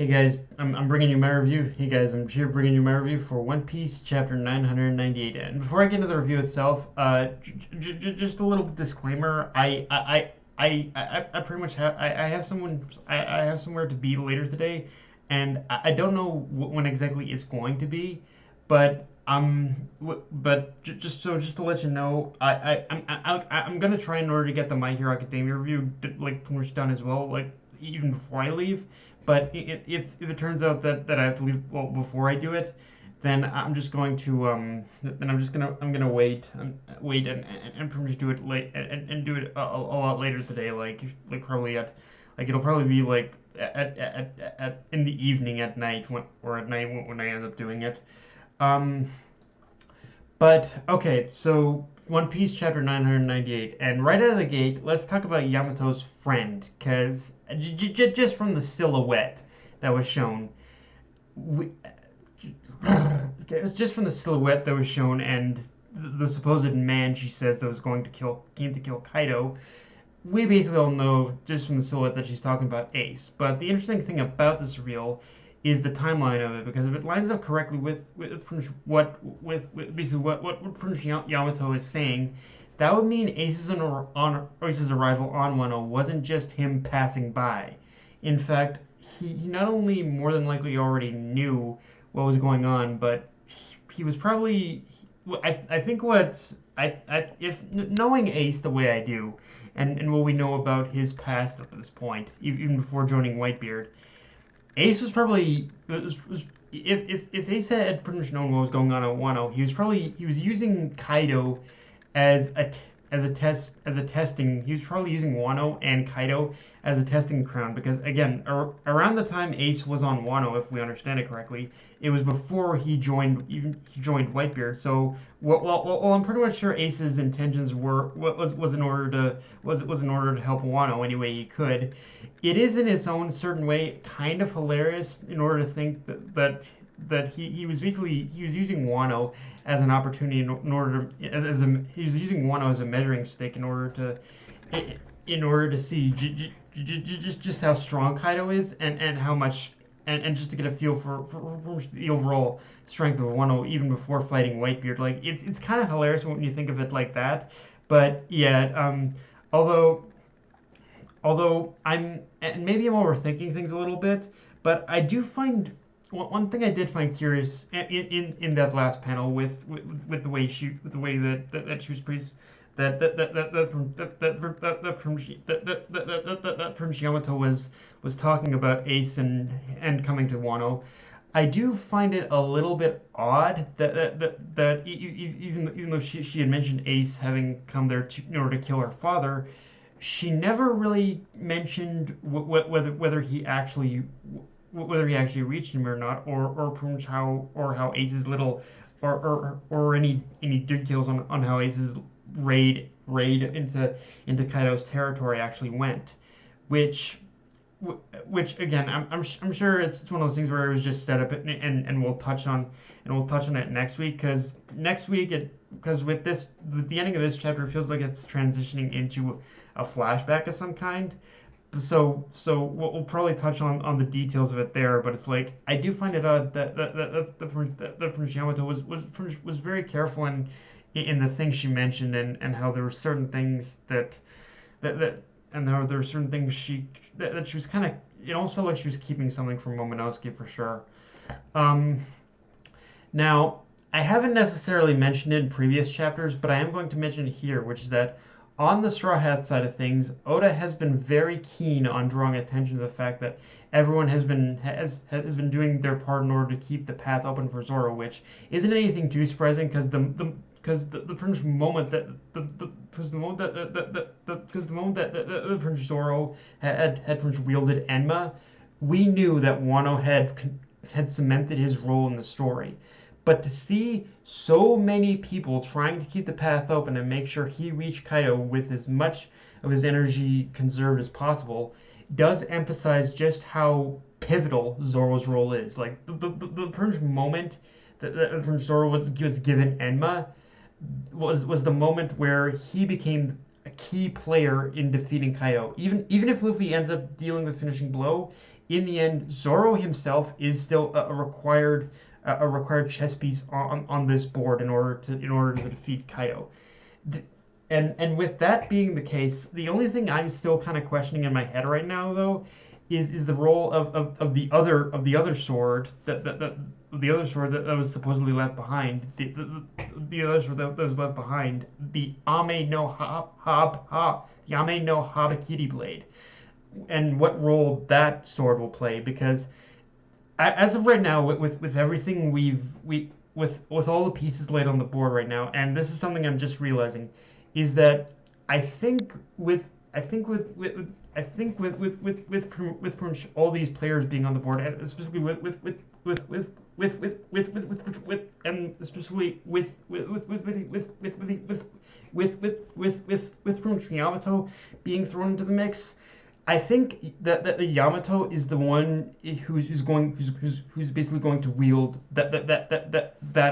guys, I'm bringing you my review. Hey guys, I'm here bringing you my review for One Piece chapter 998. And before I get into the review itself, just a little disclaimer. I pretty much have I have I have somewhere to be later today, and I don't know when exactly it's going to be, but just to let you know, I'm gonna try in order to get the My Hero Academia review like pretty much done as well, like even before I leave. But if it turns out that I have to leave well before I do it, then I'm just going to then I'm gonna wait and pretty much do it late and do it a lot later today, like probably at like it'll probably be like at in the evening at night or at night when I end up doing it. Um, but okay, so One Piece chapter 998, and right out of the gate, let's talk about Yamato's friend, because just from the silhouette that was shown, we, it was just from the silhouette that was shown and the supposed man she says that was came to kill Kaido. We basically all know just from the silhouette that she's talking about Ace. But the interesting thing about this reveal is the timeline of it, because if it lines up correctly with with basically what Prince Yamato is saying, that would mean Ace's arrival on Wano wasn't just him passing by. In fact, he not only more than likely already knew what was going on, but he was probably I think what I if knowing Ace the way I do, and what we know about his past up to this point, even before joining Whitebeard, Ace was probably if Ace had pretty much known what was going on at Wano, he was using Kaido as a testing. He was probably using Wano and Kaido as a testing ground, because again, around the time Ace was on Wano, if we understand it correctly, it was before he joined Whitebeard. So I'm pretty much sure Ace's intentions was in order to help Wano any way he could. It is in its own certain way kind of hilarious in order to think that he was using Wano as an opportunity in order to he was using Wano as a measuring stick in order to see just how strong Kaido is, and how much, and just to get a feel for the overall strength of Wano even before fighting Whitebeard. Like it's kind of hilarious when you think of it like that. But yeah, although and maybe I'm overthinking things a little bit, but I do find one thing I did find curious in that last panel with the way that she was pretty that Prince Yamato was talking about Ace and coming to Wano. I do find it a little bit odd even though she had mentioned Ace having come there in order to kill her father, she never really mentioned whether he actually reached him or not, or pretty much how Ace's little or any details on how Ace's raid into Kaido's territory actually went, which again, I'm sure it's one of those things where it was just set up, and we'll touch on it next week, because with the ending of this chapter, it feels like it's transitioning into a flashback of some kind. So we'll probably touch on the details of it there, but it's like I do find it odd that Prince Yamato was very careful in the things she mentioned, and how there were certain things that and how there were certain things that she was kind of, it almost felt like she was keeping something from Momonosuke for sure. Um, Now, I haven't necessarily mentioned it in previous chapters, but I am going to mention it here, which is that on the Straw Hat side of things, Oda has been very keen on drawing attention to the fact that everyone has been doing their part in order to keep the path open for Zoro, which isn't anything too surprising, because the Prince moment that the moment that the Prince Zoro had Prince wielded Enma, we knew that Wano had cemented his role in the story. But to see so many people trying to keep the path open and make sure he reached Kaido with as much of his energy conserved as possible does emphasize just how pivotal Zoro's role is. Like the Prince moment that Prince Zoro was given Enma was the moment where he became a key player in defeating Kaido. Even if Luffy ends up dealing the finishing blow, in the end, Zoro himself is still a required chess piece on this board in order to defeat Kaido. And with that being the case, the only thing I'm still kind of questioning in my head right now, though, is the role of the other sword that the other sword that was supposedly left behind, the other sword that was left behind, the Ame no Habakiri blade, and what role that sword will play. Because as of right now, with everything with all the pieces laid on the board right now, and this is something I'm just realizing, is that I think with I think with I think with pretty much all these players being on the board, and especially and especially with pretty much Yamato being thrown into the mix. I think that the Yamato is the one who's basically going to wield that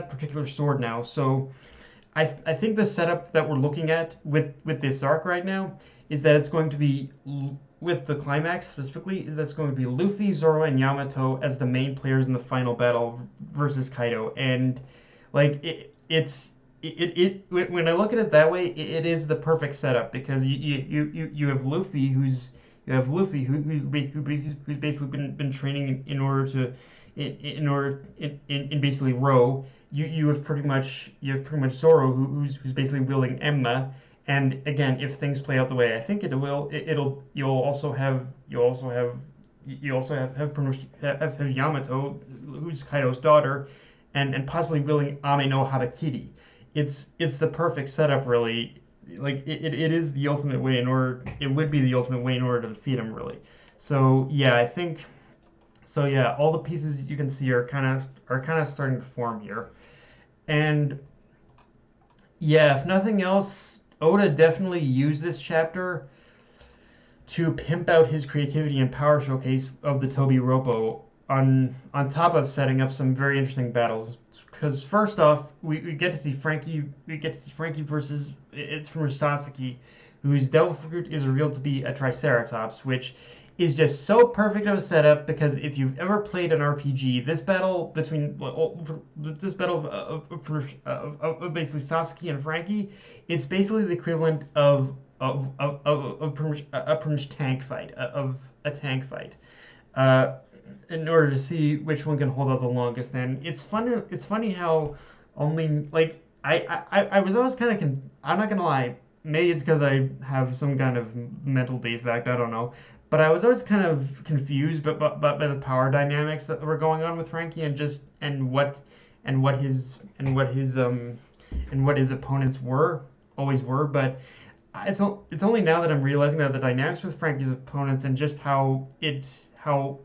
particular sword now. So I think the setup that we're looking at with this arc right now is that it's going to be with the climax specifically. That's going to be Luffy, Zoro, and Yamato as the main players in the final battle versus Kaido. And like when I look at it that way, it is the perfect setup because you have Luffy who's basically been training in order to in basically row. You have pretty much Zoro who's basically wielding Emma. And again, if things play out the way I think it will, you'll also have pretty much have Yamato, who's Kaido's daughter, and possibly wielding Ame no Habakiri. It's the perfect setup, really. Like it is the ultimate way in order. It would be the ultimate way in order to defeat him, really. So yeah, I think. So yeah, all the pieces you can see are kind of starting to form here, and yeah, if nothing else, Oda definitely used this chapter to pimp out his creativity and power showcase of the Tobiroppo on top of setting up some very interesting battles. Because first off, we get to see Frankie versus it's from Sasaki, whose devil fruit is revealed to be a Triceratops, which is just so perfect of a setup. Because if you've ever played an RPG, this battle of basically Sasaki and Frankie, it's basically the equivalent of a pretty much tank fight of a tank fight. In order to see which one can hold out the longest. And it's fun. It's funny how only like I was always kind of I'm not gonna lie. Maybe it's because I have some kind of mental defect. I don't know. But I was always kind of confused, but by the power dynamics that were going on with Frankie and what his opponents always were. But it's only now that I'm realizing that the dynamics with Frankie's opponents and just how a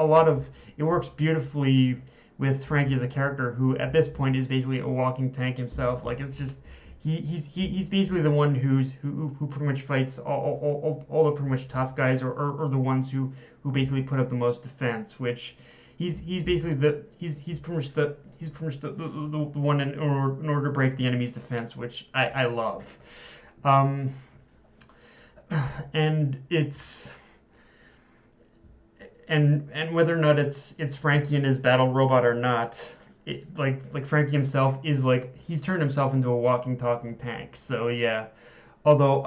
lot of it works beautifully with Frankie as a character who at this point is basically a walking tank himself. Like it's just he's basically the one who pretty much fights all the pretty much tough guys or the ones who basically put up the most defense. Which he's basically he's pretty much the one in order to break the enemy's defense, which I love. And it's. And whether or not it's Frankie and his battle robot or not, like Frankie himself is like he's turned himself into a walking, talking tank. So yeah, although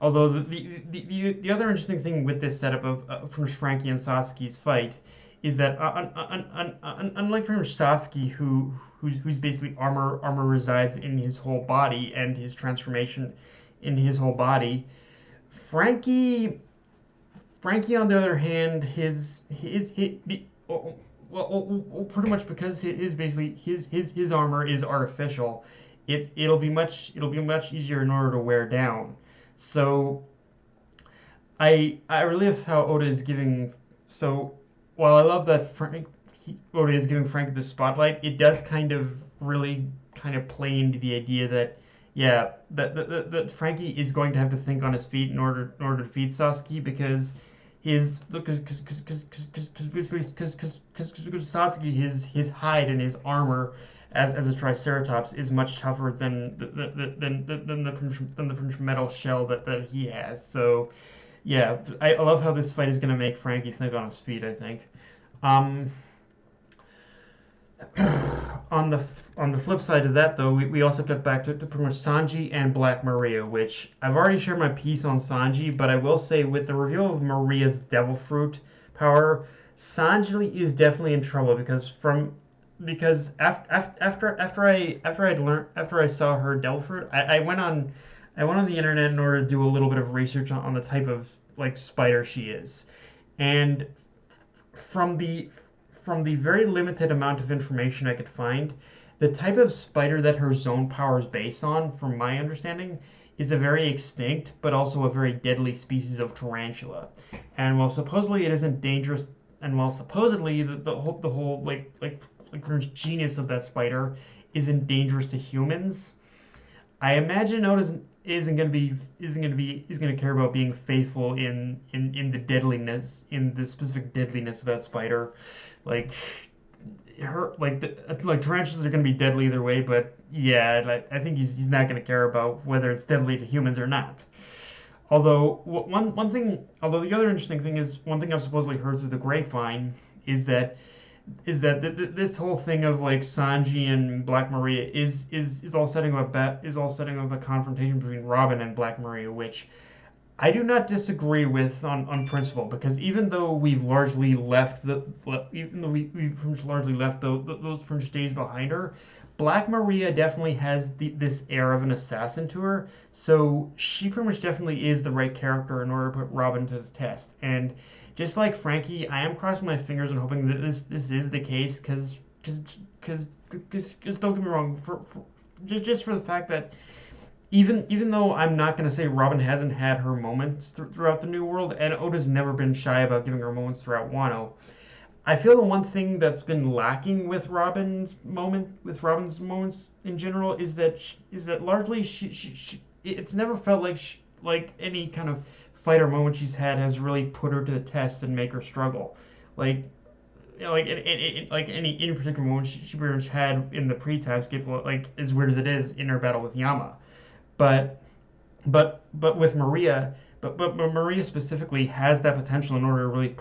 the other interesting thing with this setup of from Frankie and Sasaki's fight is that unlike from Sasaki who's basically armor resides in his whole body and his transformation in his whole body, Frankie, on the other hand, pretty much because his armor is artificial, it'll be much easier in order to wear down. So I really love how Oda is giving. So while I love that Oda is giving Frank the spotlight, it does really play into the idea that yeah, that Frankie is going to have to think on his feet in order to defeat Sasaki because. Because Sasaki his hide and his armor as a Triceratops is much tougher than the metal shell that he has. So Yeah, I love how this fight is gonna make Frankie think on his feet. I think. Um, on the on the flip side of that, though, we also got back to pretty much Sanji and Black Maria, which I've already shared my piece on Sanji, but I will say with the reveal of Maria's Devil Fruit power, Sanji is definitely in trouble because after I saw her Devil Fruit, I went on the internet in order to do a little bit of research on the type of like spider she is, and from the very limited amount of information I could find, the type of spider that her zone power is based on, from my understanding, is a very extinct but also a very deadly species of tarantula. And while supposedly it isn't dangerous, and while supposedly the whole like pretty much genius of that spider isn't dangerous to humans, I imagine Oda isn't gonna care about being faithful in the deadliness in the specific deadliness of that spider. Like like tarantulas are gonna be deadly either way, but yeah, like, I think he's not gonna care about whether it's deadly to humans or not. Although one thing, although the other interesting thing is one thing I've supposedly heard through the grapevine is that this whole thing of like Sanji and Black Maria is all setting up a confrontation between Robin and Black Maria, which I do not disagree with on principle because even though we've largely left we've pretty much largely left those pretty much days behind her, Black Maria definitely has this air of an assassin to her, so she pretty much definitely is the right character in order to put Robin to the test. And just like Frankie, I am crossing my fingers and hoping that this is the case because don't get me wrong, just for the fact that even though I'm not going to say Robin hasn't had her moments throughout the New World, and Oda's never been shy about giving her moments throughout Wano, I feel the one thing that's been lacking with Robin's moments in general is that largely it's never felt like like any kind of fight or moment she's had has really put her to the test and make her struggle. Like like any particular moment she pretty much had in the pre-time skip, like as weird as it is in her battle with Yama, but with Maria, but Maria specifically has that potential in order to really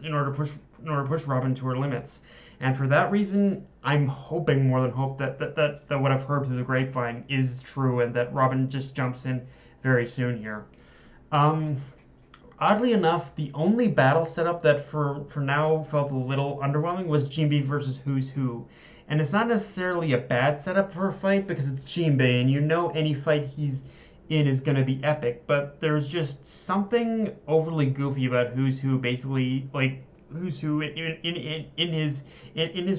in order to push Robin to her limits. And for that reason, I'm hoping more than hope that what I've heard through the grapevine is true and that Robin just jumps in very soon here. Um, Oddly enough, the only battle setup that for now felt a little underwhelming was Jinbei versus Who's Who. And it's not necessarily a bad setup for a fight because it's Jinbei and you know any fight he's in is going to be epic, but there's just something overly goofy about Who's Who basically like Who's Who in his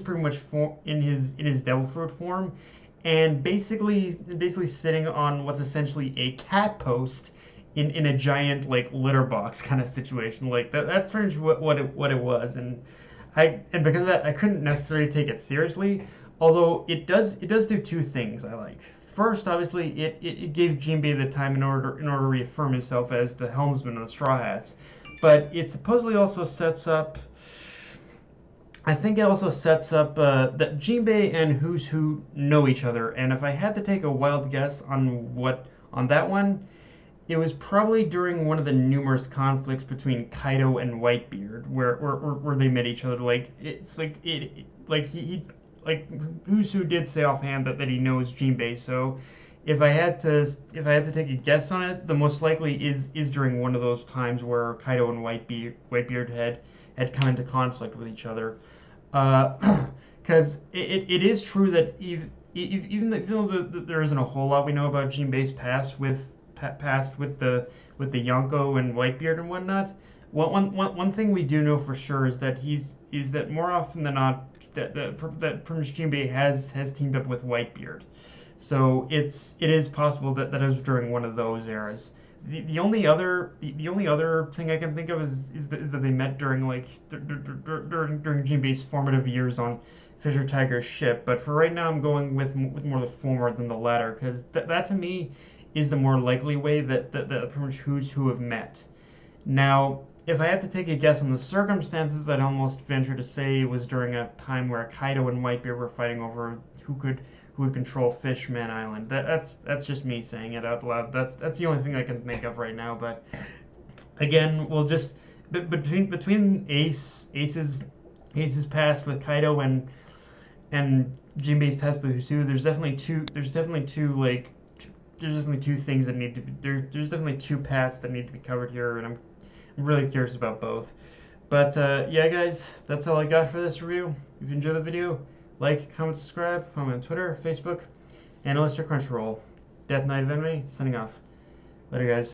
pretty much form in his Devil Fruit form and basically sitting on what's essentially a cat post in a giant like litter box kind of situation. Like that's pretty much what it was, and because of that I couldn't necessarily take it seriously. Although it does do two things I like. First, obviously, it gave Jinbei the time in order to reaffirm himself as the helmsman of the Straw Hats, but it supposedly also sets up. I think it also sets up that Jinbei and Who's Who know each other, and if I had to take a wild guess on that one, it was probably during one of the numerous conflicts between Kaido and Whitebeard, where they met each other. Like it's like like he like Usu did say offhand that he knows Jinbei. So if I had to take a guess on it, the most likely is during one of those times where Kaido and Whitebeard had come into conflict with each other. Because it is true that even though there isn't a whole lot we know about Jinbei's past with the Yonko and Whitebeard and whatnot. One thing we do know for sure is that more often than not that Prince Jinbei has teamed up with Whitebeard. So it is possible that it was during one of those eras. The only other thing I can think of is that they met during during Jinbei's formative years on Fisher Tiger's ship. But for right now, I'm going with more the former than the latter because that to me is the more likely way that pretty much Who's Who have met. Now, if I had to take a guess on the circumstances, I'd almost venture to say it was during a time where Kaido and Whitebeard were fighting over who would control Fishman Island. That's just me saying it out loud. That's the only thing I can think of right now. But again, we'll just between Ace's past with Kaido and Jinbei's past with Husu, there's definitely two things that need to be there's definitely two paths that need to be covered here, and I'm really curious about both. But yeah, guys, that's all I got for this review. If you enjoyed the video, like, comment, subscribe, follow me on Twitter, Facebook, and Illustrator Crunchyroll. Death Knight of Anime, signing off. Later, guys.